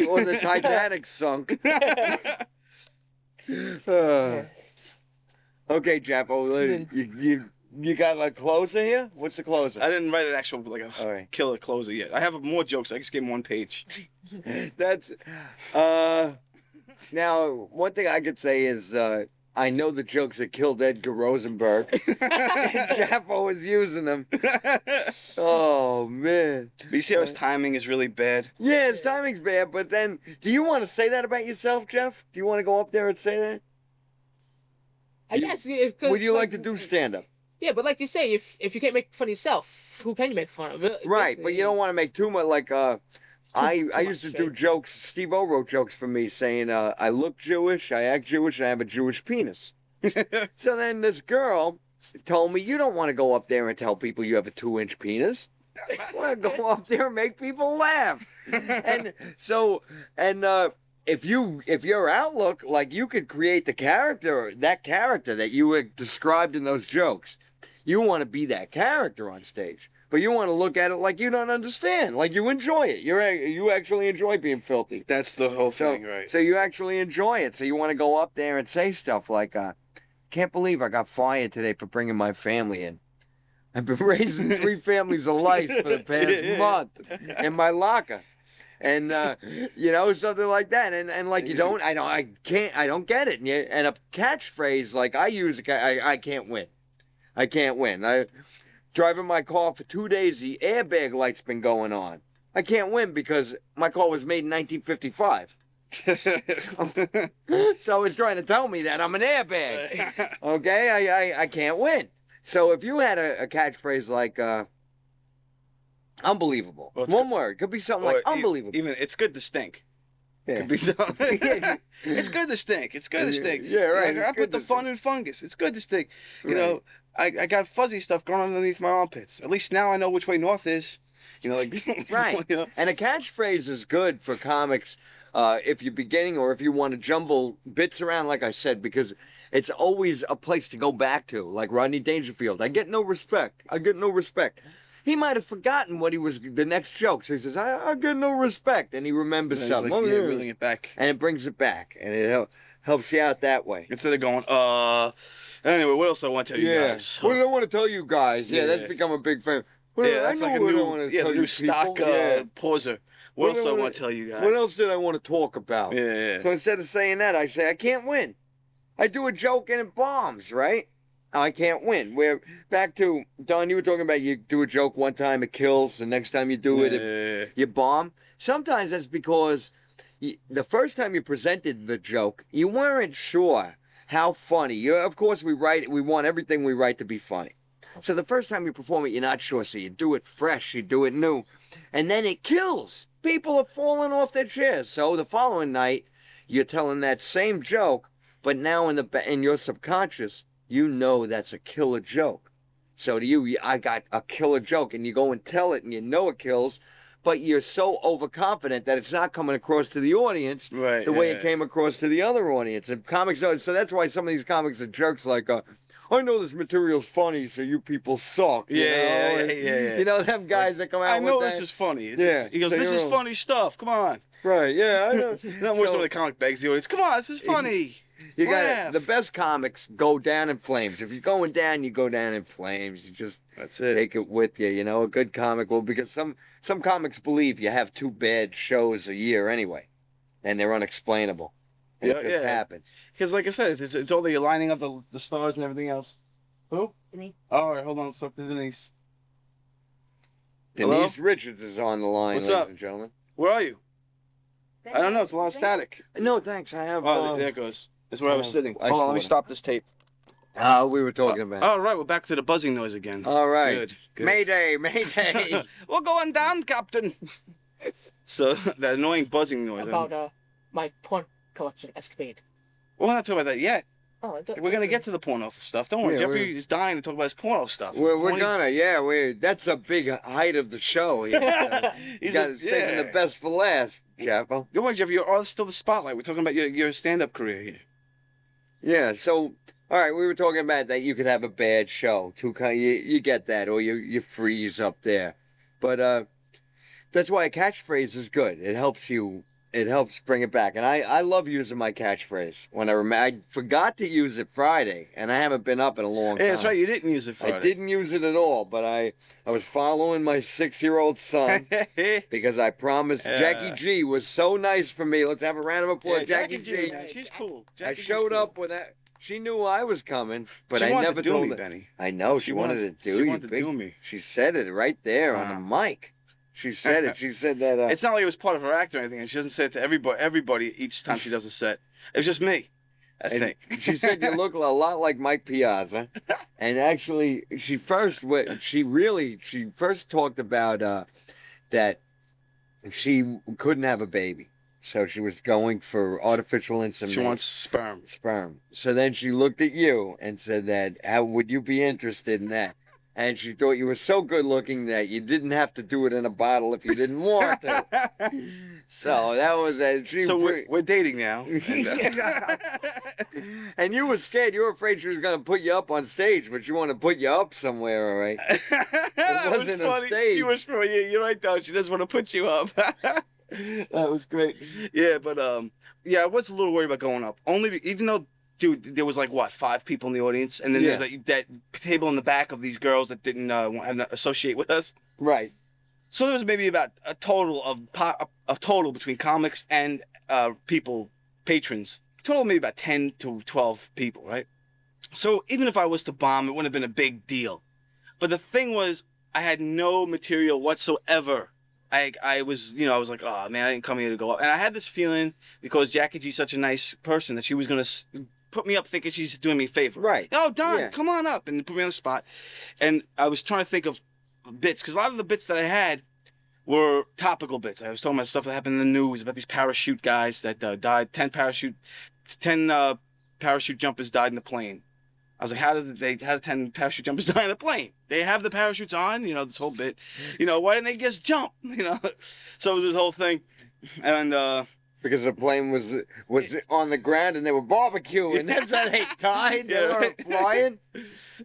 Speaker 1: Or the Titanic sunk. Okay, Japo. You got a closer here? What's the closer?
Speaker 2: I didn't write an actual
Speaker 1: All right.
Speaker 2: killer closer yet. I have more jokes. I just gave him one page.
Speaker 1: That's now one thing I could say is I know the jokes that killed Edgar Rosenberg. Jaffo was using them. Oh man.
Speaker 2: But you see how his timing is really bad?
Speaker 1: Yeah, his timing's bad, but then do you want to say that about yourself, Jeff? Do you want to go up there and say that?
Speaker 3: I guess.
Speaker 1: Would you like to do stand up?
Speaker 3: Yeah, but like you say, if you can't make fun of yourself, who can you make fun of?
Speaker 1: Right, but you don't want to make too much like I used to do jokes. Steve O wrote jokes for me saying, I look Jewish, I act Jewish, and I have a Jewish penis. So then this girl told me, you don't want to go up there and tell people you have a 2-inch penis. You want to go up there and make people laugh. And so, if your outlook, like you could create that character that you had described in those jokes. You want to be that character on stage. But you want to look at it like you don't understand, like you enjoy it. You actually enjoy being filthy.
Speaker 2: That's the whole thing, right?
Speaker 1: So you actually enjoy it. So you want to go up there and say stuff like, can't believe I got fired today for bringing my family in. I've been raising 3 families of lice for the past month in my locker. And, something like that. And like, I don't get it. And a catchphrase like I use, I can't win. I can't win. Driving my car for 2 days, the airbag light's been going on. I can't win because my car was made in 1955. So it's trying to tell me that I'm an airbag. Okay? I can't win. So if you had a catchphrase like, unbelievable.
Speaker 2: Well,
Speaker 1: one word. Could be something like unbelievable.
Speaker 2: Even it's good to stink.
Speaker 1: Yeah.
Speaker 2: Could be something. It's good to stink. It's good to stink.
Speaker 1: Yeah, right.
Speaker 2: I put the fun in fungus. It's good to stink. You know, I got fuzzy stuff going underneath my armpits. At least now I know which way north is.
Speaker 1: Right. And a catchphrase is good for comics if you're beginning or if you want to jumble bits around, like I said, because it's always a place to go back to. Like Rodney Dangerfield. I get no respect. He might have forgotten what he was, the next joke. So he says, I get no respect. And he remembers something.
Speaker 2: Like, reeling it back.
Speaker 1: And it brings it back. And it helps you out that way.
Speaker 2: Instead of going, anyway, what else do I want to tell you guys?
Speaker 1: What do I want to tell you guys? Yeah, that's become a big thing.
Speaker 2: That's like a new stock pauser. What else do I want to tell you guys?
Speaker 1: What else did I want to talk about?
Speaker 2: Yeah.
Speaker 1: So instead of saying that, I say, I can't win. I do a joke and it bombs, right? I can't win. We're back to, Don, you were talking about you do a joke one time, it kills. The next time you do it, you bomb. Sometimes that's because the first time you presented the joke, you weren't sure how funny. Of course, we want everything we write to be funny. So the first time you perform it, you're not sure. So you do it fresh, you do it new. And then it kills. People are falling off their chairs. So the following night, you're telling that same joke, but now in your subconscious, you know that's a killer joke. So to you, I got a killer joke, and you go and tell it, and you know it kills, but you're so overconfident that it's not coming across to the audience
Speaker 2: Right,
Speaker 1: the way
Speaker 2: yeah.
Speaker 1: it came across to the other audience. And comics, so that's why some of these comics are jerks. Like, I know this material's funny, so you people suck. You know?
Speaker 2: Yeah.
Speaker 1: You know them guys that come out.
Speaker 2: I know
Speaker 1: with
Speaker 2: this
Speaker 1: that?
Speaker 2: is funny.
Speaker 1: Yeah,
Speaker 2: He goes,
Speaker 1: so
Speaker 2: this
Speaker 1: you're
Speaker 2: is
Speaker 1: all-
Speaker 2: funny stuff. Come on.
Speaker 1: Right? Yeah, I know.
Speaker 2: Not more
Speaker 1: So-
Speaker 2: so the comic begs the audience. Come on, this is funny.
Speaker 1: You got
Speaker 2: Laugh.
Speaker 1: the best comics go down in flames. If you're going down, you go down in flames. You just
Speaker 2: That's it.
Speaker 1: take it with you. You know, a good comic will, because some comics believe you have 2 bad shows a year anyway, and they're unexplainable. And
Speaker 2: Yeah,
Speaker 1: it just
Speaker 2: yeah.
Speaker 1: happens.
Speaker 2: Because like I said, it's all the lining up the stars and everything else. Who?
Speaker 3: Denise.
Speaker 2: All right, hold on. Let's talk to Denise.
Speaker 1: Denise Richards is on the line,
Speaker 2: What's
Speaker 1: ladies
Speaker 2: up?
Speaker 1: and gentlemen.
Speaker 2: Where are you? I don't know. It's a lot of static.
Speaker 1: No, thanks. I have.
Speaker 2: Oh, there it goes. That's where I was sitting.
Speaker 1: ice
Speaker 2: Hold on, let me
Speaker 1: water.
Speaker 2: stop this tape.
Speaker 1: We were talking about.
Speaker 2: All right, we're back to the buzzing noise again.
Speaker 1: All right.
Speaker 2: Good.
Speaker 1: Mayday, Mayday.
Speaker 2: We're going down, Captain. So that annoying buzzing noise.
Speaker 3: About my porn collection escapade.
Speaker 2: We're not talking about that yet.
Speaker 3: Oh,
Speaker 2: We're gonna get to the porno stuff. Don't worry,
Speaker 1: Yeah,
Speaker 2: Jeffrey is dying to talk about his porno stuff.
Speaker 1: we're gonna, yeah. That's a big height of the show. Yeah. You
Speaker 2: He's
Speaker 1: got saving the best for last, Jaffa.
Speaker 2: Don't worry, Jeffrey. You're still the spotlight. We're talking about your stand-up career here.
Speaker 1: Yeah. So, all right, we were talking about that you could have a bad show. You get that, or you freeze up there. But that's why a catchphrase is good. It helps you. It helps bring it back. And I love using my catchphrase. When I forgot to use it Friday, and I haven't been up in a long time.
Speaker 2: Yeah, that's right. You didn't use it Friday.
Speaker 1: I didn't use it at all, but I was following my 6-year-old son because I promised Jackie G was so nice for me. Let's have a round of applause,
Speaker 2: Yeah,
Speaker 1: Jackie G.
Speaker 2: man, she's cool.
Speaker 1: I
Speaker 2: Jackie G's
Speaker 1: showed
Speaker 2: cool.
Speaker 1: up with that. She knew I was coming, but
Speaker 2: She
Speaker 1: I
Speaker 2: wanted
Speaker 1: never
Speaker 2: to do
Speaker 1: told
Speaker 2: me,
Speaker 1: her.
Speaker 2: Benny.
Speaker 1: I know she wanted to do
Speaker 2: She
Speaker 1: you.
Speaker 2: wanted to do me.
Speaker 1: She said it right there on the mic. She said it. She said that.
Speaker 2: It's not like it was part of her act or anything. And she doesn't say it to everybody each time she does a set. It was just me, I think.
Speaker 1: She said you look a lot like Mike Piazza, and actually, she first talked about that she couldn't have a baby, so she was going for artificial insemination.
Speaker 2: She wants sperm.
Speaker 1: Sperm. So then she looked at you and said that, how would you be interested in that? And she thought you were so good looking that you didn't have to do it in a bottle if you didn't want to. So that was that.
Speaker 2: So we're dating now.
Speaker 1: And you were scared. You were afraid she was going to put you up on stage, but you want to put you up somewhere, all right?
Speaker 2: It
Speaker 1: wasn't a stage.
Speaker 2: You was funny. Yeah, you're right, though. She doesn't want to put you up. That was great. Yeah, but yeah, I was a little worried about going up. Even though, dude, there was like what, 5 people in the audience, and then there's like that table in the back of these girls that didn't associate with us.
Speaker 1: Right.
Speaker 2: So there was maybe about a total between comics and patrons. Total maybe about 10 to 12 people, right? So even if I was to bomb, it wouldn't have been a big deal. But the thing was, I had no material whatsoever. I was like, oh man, I didn't come here to go up. And I had this feeling, because Jackie G's such a nice person, that she was gonna put me up thinking she's doing me a favor.
Speaker 1: Right.
Speaker 2: Oh, Don,
Speaker 1: Yeah.
Speaker 2: come on up, and put me on the spot. And I was trying to think of bits, because a lot of the bits that I had were topical bits. I was talking about stuff that happened in the news about these parachute guys that died. 10 parachute jumpers died in the plane. I was like, how did 10 parachute jumpers die in a plane? They have the parachutes on, this whole bit. Why didn't they just jump? So it was this whole thing. And
Speaker 1: Because the plane was on the ground and they were barbecuing. That's how they died. They weren't flying.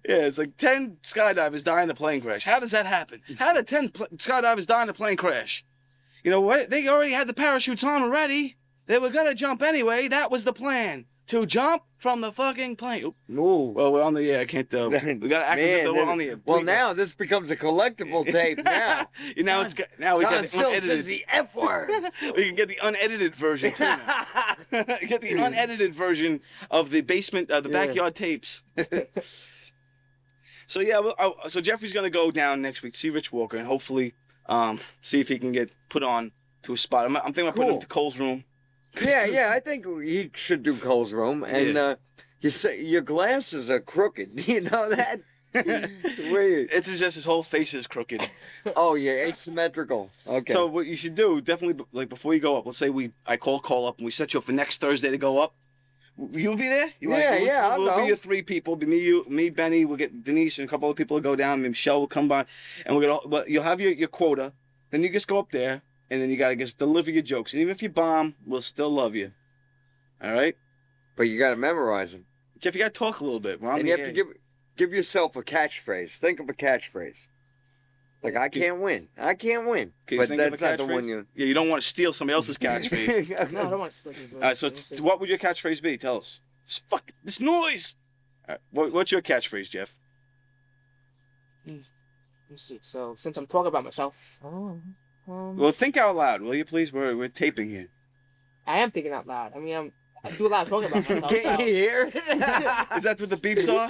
Speaker 2: yeah, it's like 10 skydivers die in a plane crash. How does that happen? How did 10 skydivers die in a plane crash? You know what? They already had the parachutes on already. They were gonna jump anyway. That was the plan. To jump from the fucking plane. Oop.
Speaker 1: Ooh.
Speaker 2: Well, we're on the air. I can't. We gotta act as if
Speaker 1: Man,
Speaker 2: we're on the air.
Speaker 1: well, now this becomes a collectible tape. Now,
Speaker 2: now we
Speaker 1: Don
Speaker 2: got the
Speaker 1: Sill
Speaker 2: unedited.
Speaker 1: says the F word.
Speaker 2: We can get the unedited version too. Now. Get the unedited version of the basement, the backyard tapes. So yeah, so Jeffrey's gonna go down next week to see Rich Walker and hopefully see if he can get put on to a spot. I'm thinking about putting him to Cole's room.
Speaker 1: Yeah, I think he should do Cole's room. And you say your glasses are crooked. Do you know that?
Speaker 2: It's just his whole face is crooked.
Speaker 1: Oh yeah, asymmetrical. Okay.
Speaker 2: So what you should do, definitely, like before you go up, let's say I call Cole up and we set you up for next Thursday to go up. You'll be there?
Speaker 1: I'll
Speaker 2: We'll
Speaker 1: go.
Speaker 2: be your 3 people. Be me, Benny. We'll get Denise and a couple other people to go down. Maybe Michelle will come by, and you'll have your quota then you just go up there, and then you gotta just deliver your jokes. And even if you bomb, we'll still love you. All right?
Speaker 1: But you got to memorize them.
Speaker 2: Jeff, you gotta talk a little bit.
Speaker 1: And you have to give yourself a catchphrase. Think of a catchphrase. Like, I can't win. I can't win.
Speaker 2: Can you
Speaker 1: But
Speaker 2: think of
Speaker 1: that's
Speaker 2: a
Speaker 1: not the
Speaker 2: catchphrase?
Speaker 1: one you...
Speaker 2: Yeah, you don't want to steal somebody else's catchphrase.
Speaker 3: No, I don't want to steal your
Speaker 2: All right, so what would your catchphrase be? Tell us. Fuck this noise. All right, what's your catchphrase, Jeff?
Speaker 3: Let me see. So, since I'm talking about myself,
Speaker 2: Well, think out loud, will you please? We're taping here.
Speaker 3: I am thinking out loud. I mean, I do a lot of talking about myself.
Speaker 1: Can you hear?
Speaker 2: Is that what the beeps are?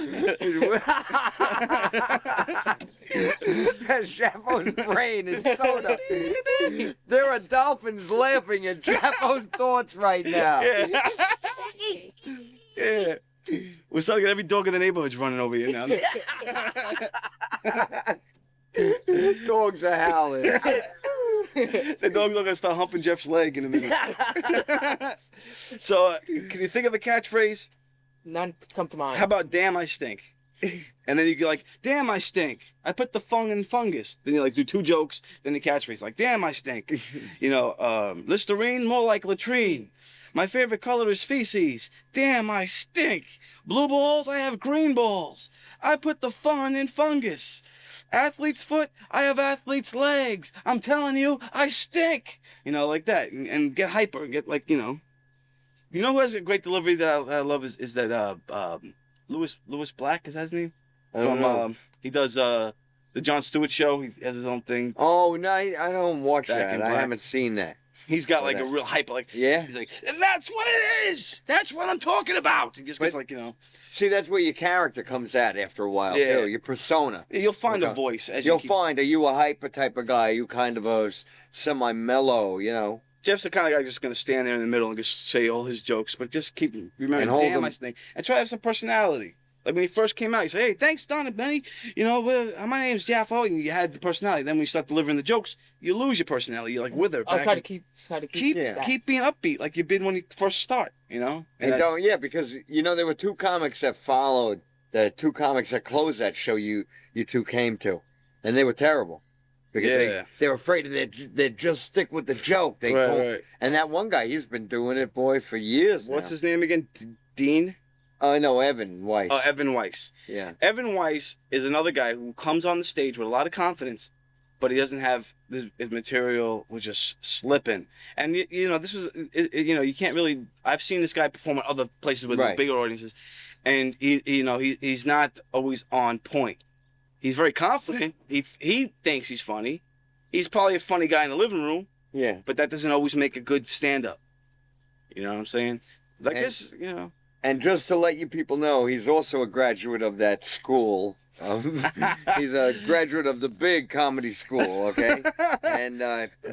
Speaker 1: That's Jafo's brain and soda. There are dolphins laughing at Jafo's thoughts right now.
Speaker 2: Yeah. Yeah. We're starting to get every dog in the neighborhood's running over here now.
Speaker 1: Dogs are howling.
Speaker 2: The dog's not gonna start humping Jeff's leg in a minute. So, can you think of a catchphrase?
Speaker 3: None come to mind.
Speaker 2: How about "Damn, I stink"? And then you go like, "Damn, I stink. I put the fung in fungus." Then you like do 2 jokes. Then the catchphrase like, "Damn, I stink." You know, Listerine, more like latrine. My favorite color is feces. Damn, I stink. Blue balls, I have green balls. I put the fun in fungus. Athlete's foot, I have athlete's legs. I'm telling you, I stink. You know, like that. And get hyper and get like, you know. You know who has a great delivery that I love is that Lewis Black, is that his name?
Speaker 1: I don't know.
Speaker 2: He does the Jon Stewart show. He has his own thing.
Speaker 1: Oh, no, I don't watch
Speaker 2: Back
Speaker 1: that.
Speaker 2: in
Speaker 1: I
Speaker 2: Black.
Speaker 1: haven't seen that.
Speaker 2: He's got like a real hype, like
Speaker 1: Yeah?
Speaker 2: he's like, and that's what it is. That's what I'm talking about. He just gets like, you know.
Speaker 1: See, that's where your character comes out after a while,
Speaker 2: Yeah.
Speaker 1: too. Your persona.
Speaker 2: You'll find a
Speaker 1: Okay.
Speaker 2: voice as
Speaker 1: You'll
Speaker 2: you keep.
Speaker 1: find, are you a hyper type of guy? Are you kind of a semi-mellow, you know?
Speaker 2: Jeff's the kind of guy just gonna stand there in the middle and just say all his jokes, but just keep remember,
Speaker 1: And hold
Speaker 2: damn,
Speaker 1: them.
Speaker 2: I stink, and try to have some personality. Like when he first came out, he said, "Hey, thanks, Don and Benny. You know, my name's JAFO," and you had the personality. Then when you start delivering the jokes, you lose your personality. You're like wither.
Speaker 3: I'll
Speaker 2: back
Speaker 3: try to
Speaker 2: and-
Speaker 3: keep
Speaker 1: Yeah.
Speaker 2: keep being upbeat like you've been when you first start. You know.
Speaker 1: And
Speaker 2: that-
Speaker 1: don't, yeah, because, you know, there were 2 comics that followed, the 2 comics that closed that show you 2 came to. And they were terrible. Because
Speaker 2: Yeah.
Speaker 1: they were afraid they'd just stick with the joke. They
Speaker 2: Right,
Speaker 1: couldn't-
Speaker 2: right.
Speaker 1: And that one guy, he's been doing it, boy, for years
Speaker 2: What's
Speaker 1: now.
Speaker 2: his name again? Dean?
Speaker 1: No, Evan Weiss.
Speaker 2: Oh, Evan Weiss.
Speaker 1: Yeah.
Speaker 2: Evan Weiss is another guy who comes on the stage with a lot of confidence, but he doesn't have his material was just slipping. And you know, this is you know, you can't really. I've seen this guy perform at other places with
Speaker 1: Right.
Speaker 2: bigger audiences, and he's not always on point. He's very confident. He thinks he's funny. He's probably a funny guy in the living room,
Speaker 1: Yeah.
Speaker 2: but that doesn't always make a good stand-up. You know what I'm saying? Like
Speaker 1: And-
Speaker 2: this, you know.
Speaker 1: And just to let you people know, he's also a graduate of that school. He's a graduate of the big comedy school, okay? And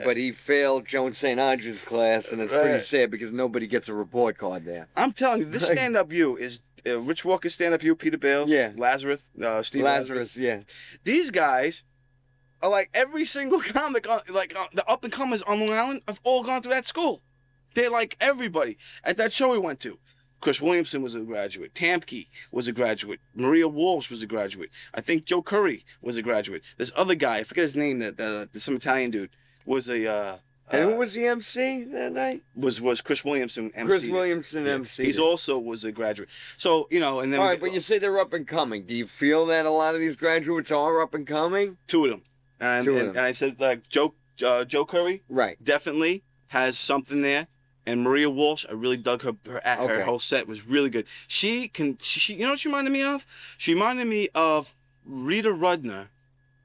Speaker 1: but he failed Joan St. Andrew's class, and it's pretty
Speaker 2: Right.
Speaker 1: sad because nobody gets a report card there.
Speaker 2: I'm telling you, this stand-up you is Rich Walker's stand-up you, Peter Bales,
Speaker 1: Yeah.
Speaker 2: Lazarus, Steve
Speaker 1: Lazarus, yeah.
Speaker 2: These guys are like every single comic, the up-and-comers on Long Island have all gone through that school. They're like everybody. At that show we went to, Chris Williamson was a graduate. Tamke was a graduate. Maria Walsh was a graduate. I think Joe Curry was a graduate. This other guy, I forget his name, some Italian dude, was a...
Speaker 1: And who was the MC that night?
Speaker 2: Was Chris Williamson MC?
Speaker 1: Chris Williamson MC.
Speaker 2: He's also was a graduate. So, you know, and then...
Speaker 1: All right, but you say they're up and coming. Do you feel that a lot of these graduates are up and coming?
Speaker 2: 2 of them. And,
Speaker 1: Two of
Speaker 2: and,
Speaker 1: them.
Speaker 2: and I said, like, Joe Curry
Speaker 1: Right.
Speaker 2: definitely has something there. And Maria Walsh, I really dug her
Speaker 1: Okay.
Speaker 2: whole set was really good. She you know what she reminded me of? She reminded me of Rita Rudner,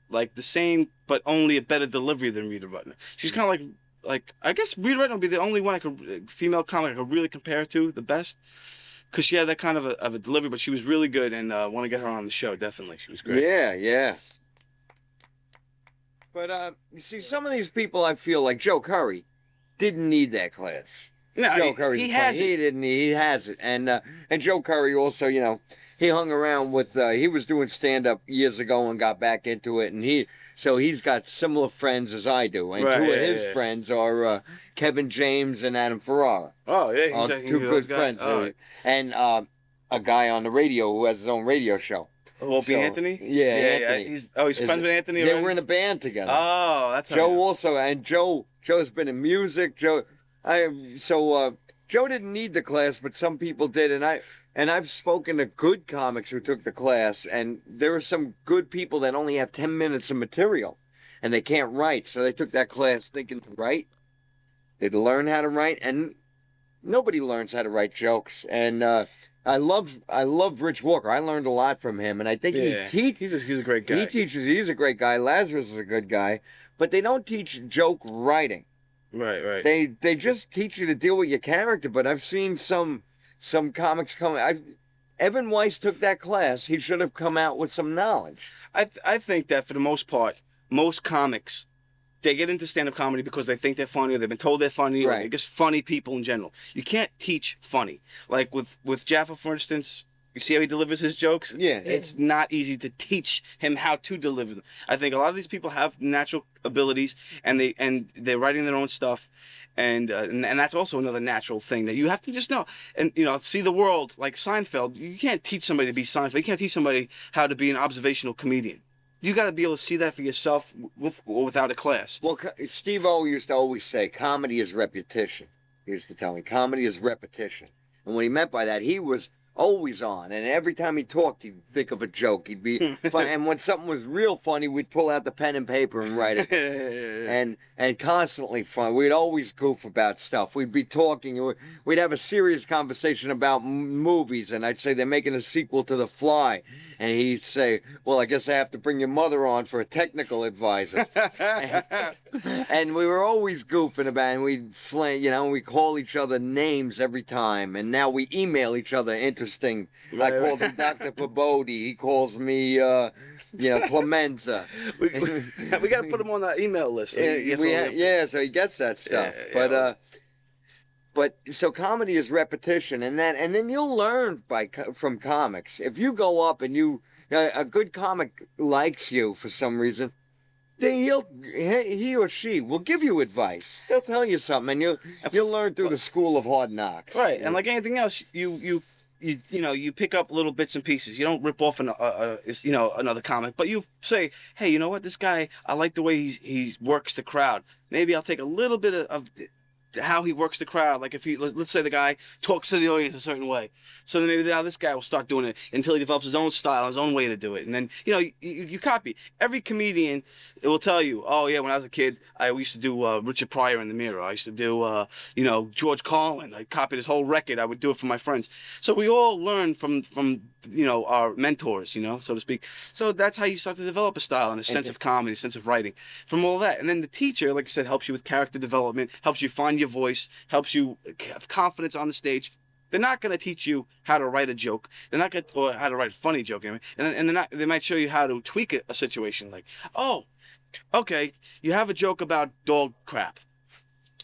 Speaker 2: like the same, but only a better delivery than Rita Rudner. She's kind of like I guess Rita Rudner would be the only one female comic I could really compare to the best, because she had that kind of a delivery, but she was really good, and want to get her on the show definitely. She was great.
Speaker 1: Yeah, yeah. But you see, some of these people, I feel like Joe Curry didn't need that class.
Speaker 2: No,
Speaker 1: Joe Curry's
Speaker 2: he
Speaker 1: funny.
Speaker 2: has
Speaker 1: He
Speaker 2: it.
Speaker 1: didn't. He has it, and Joe Curry also, you know, he hung around with. He was doing stand up years ago and got back into it, and he's got similar friends as I do, and
Speaker 2: Right,
Speaker 1: 2 of
Speaker 2: yeah,
Speaker 1: his
Speaker 2: yeah.
Speaker 1: friends are Kevin James and Adam Ferrara.
Speaker 2: Oh yeah,
Speaker 1: Are
Speaker 2: he's
Speaker 1: 2 good
Speaker 2: guy.
Speaker 1: friends,
Speaker 2: Oh,
Speaker 1: and a guy on the radio who has his own radio show.
Speaker 2: Opie Anthony?
Speaker 1: Yeah, Anthony.
Speaker 2: He's
Speaker 1: Is-
Speaker 2: friends with Anthony
Speaker 1: They
Speaker 2: already?
Speaker 1: were in a band together.
Speaker 2: Oh, that's how
Speaker 1: Joe
Speaker 2: you-
Speaker 1: also, and Joe's been in music. Joe didn't need the class, but some people did, and I've spoken to good comics who took the class, and there are some good people that only have 10 minutes of material, and they can't write, so they took that class thinking to write. They'd learn how to write, and nobody learns how to write jokes. And I love Rich Walker. I learned a lot from him, and I think
Speaker 2: he's a great guy.
Speaker 1: he teaches. He's a great guy. Lazarus is a good guy, but they don't teach joke writing.
Speaker 2: Right.
Speaker 1: They just teach you to deal with your character. But I've seen some comics come. Evan Weiss took that class. He should have come out with some knowledge.
Speaker 2: I think that for the most part, most comics, they get into stand-up comedy because they think they're funny, or they've been told they're funny, or
Speaker 1: Right.
Speaker 2: they're just funny people in general. You can't teach funny. Like with JAFO, for instance, you see how he delivers his jokes?
Speaker 1: Yeah.
Speaker 2: It's not easy to teach him how to deliver them. I think a lot of these people have natural abilities, and they're writing their own stuff, and that's also another natural thing that you have to just know. And see the world like Seinfeld. You can't teach somebody to be Seinfeld. You can't teach somebody how to be an observational comedian. You got to be able to see that for yourself with or without a class.
Speaker 1: Well, Steve-O used to always say, comedy is repetition. He used to tell me, comedy is repetition. And what he meant by that, he was always on. And every time he talked, he'd think of a joke. He'd be fun. And when something was real funny, we'd pull out the pen and paper and write it. and constantly fun. We'd always goof about stuff. We'd be talking. We'd have a serious conversation about movies. And I'd say they're making a sequel to The Fly. And he'd say, well, I guess I have to bring your mother on for a technical advisor. And we were always goofing about it. And we'd we call each other names every time. And now we email each other interesting. I called him Dr. Pabodi. He calls me, Clemenza.
Speaker 2: we got to put him on the email list. So
Speaker 1: So he gets that stuff. But so comedy is repetition, and then you'll learn from comics. If you go up and a good comic likes you for some reason, then he or she will give you advice. He'll tell you something, and you'll learn through the school of hard knocks.
Speaker 2: Right, and like anything else, you pick up little bits and pieces. You don't rip off another comic, but you say, hey, you know what, this guy, I like the way he works the crowd. Maybe I'll take a little bit of how he works the crowd. Like if let's say the guy talks to the audience a certain way, so then maybe now this guy will start doing it until he develops his own style, his own way to do it, and then you copy. Every comedian, it will tell you, oh yeah, when I was a kid, I used to do Richard Pryor in the Mirror. I used to do George Carlin. I copied his whole record. I would do it for my friends. So we all learn from our mentors, so to speak. So that's how you start to develop a style and a sense of comedy, a sense of writing from all that. And then the teacher, like I said, helps you with character development, helps you find your voice, helps you have confidence on the stage. They're not going to teach you how to write a joke. They're not going or how to write a funny joke. Anyway. And they might show you how to tweak a situation. Like, oh, okay, you have a joke about dog crap.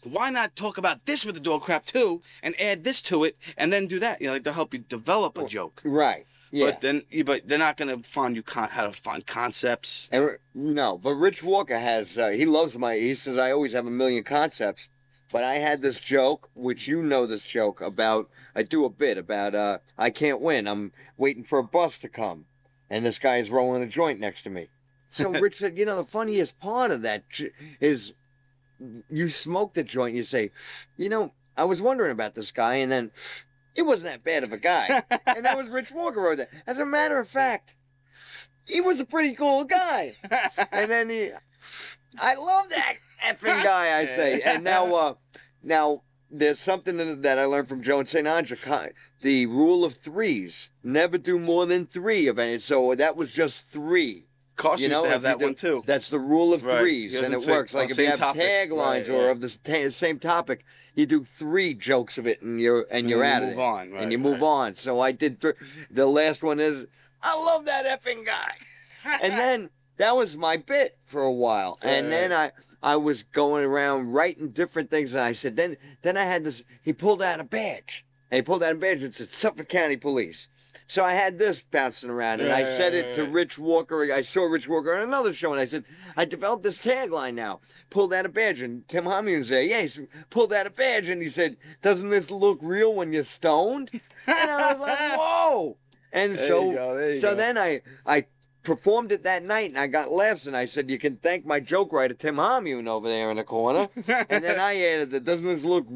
Speaker 2: Why not talk about this with the dog crap too, and add this to it, and then do that? They'll help you develop a joke.
Speaker 1: Right. Yeah.
Speaker 2: But they're not going to find you how to find concepts.
Speaker 1: No, but Rich Walker has. He loves he says I always have a million concepts. But I had this joke, which this joke about. I do a bit about. I can't win. I'm waiting for a bus to come, and this guy is rolling a joint next to me. So Rich said, the funniest part of that is you smoke the joint. You say, I was wondering about this guy, and then it wasn't that bad of a guy. And that was Rich Walker wrote that. As a matter of fact, he was a pretty cool guy. And then I love that effing guy, I say. And now there's something that I learned from Joe and St. Andre. The rule of threes. Never do more than 3 of any. So that was just 3.
Speaker 2: Carson used to have that one too.
Speaker 1: That's the rule of threes,
Speaker 2: Right.
Speaker 1: and it works. Like if you have taglines or of the same topic, you do 3 jokes of it, and you're out of it.
Speaker 2: Move on, right,
Speaker 1: and you move on. So I did. The last one is, I love that effing guy, and then that was my bit for a while, and then I was going around writing different things, and I said, then I had this. He pulled out a badge, It said Suffolk County Police. So I had this bouncing around, and I said it to Rich Walker. I saw Rich Walker on another show, and I said, I developed this tagline now. Pulled out a badge, and Tim Hamill was there. Yeah, he said, pulled out a badge, and he said, doesn't this look real when you're stoned? And I was like, whoa. And
Speaker 2: There
Speaker 1: so,
Speaker 2: you go, there you
Speaker 1: so
Speaker 2: go.
Speaker 1: then I performed it that night, and I got laughs, and I said, "You can thank my joke writer Tim Harmune over there in the corner." And then I added that, "Doesn't this look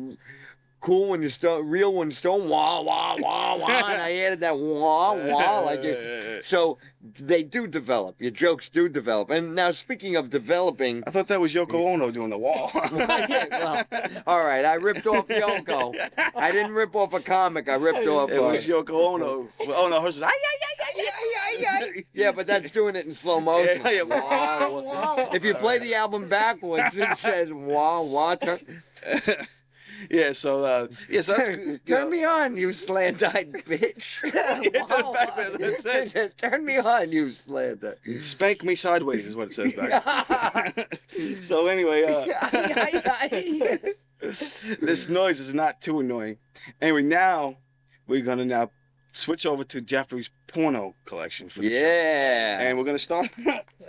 Speaker 1: cool when you start real when you start wah wah wah wah?" And I added that wah wah like it. So they do develop. Your jokes do develop. And now speaking of developing.
Speaker 2: I thought that was Yoko Ono doing the wall.
Speaker 1: Yeah, well, all right, I ripped off Yoko. I didn't rip off a comic. I ripped off.
Speaker 2: It was Yoko Ono. Oh no, hers was ay, ay, ay, ay, ay, ay, ay.
Speaker 1: Yeah, but that's doing it in slow motion.
Speaker 2: Yeah, yeah.
Speaker 1: Wow. If you play the album backwards, it says wah wah.
Speaker 2: Yeah, so yes, that's
Speaker 1: Turn me on, you slant-eyed bitch.
Speaker 2: turn back there, that's it.
Speaker 1: It. Turn me on, you slant-eyed.
Speaker 2: Spank me sideways is what it says back. So anyway, this noise is not too annoying. Anyway, now we're gonna switch over to Jeffrey's porno collection for the show.
Speaker 1: Yeah.
Speaker 2: And we're gonna start.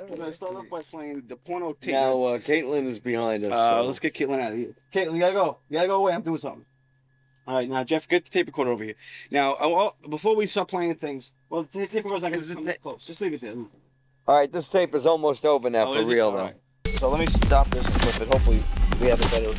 Speaker 2: We're gonna start off by playing the porno tape.
Speaker 1: Now Caitlin is behind us. So.
Speaker 2: Let's get Caitlin out of here. Caitlin, you gotta go. You gotta go away. I'm doing something. All right, now Jeff, get the tape recorder over here. Now, before we start playing things, well, the tape recorder's not gonna come that close. Just leave it there.
Speaker 1: All right, this tape is almost over now for
Speaker 2: is it?
Speaker 1: real,
Speaker 2: All
Speaker 1: though.
Speaker 2: right. So let me stop this and flip it. Hopefully, we have a better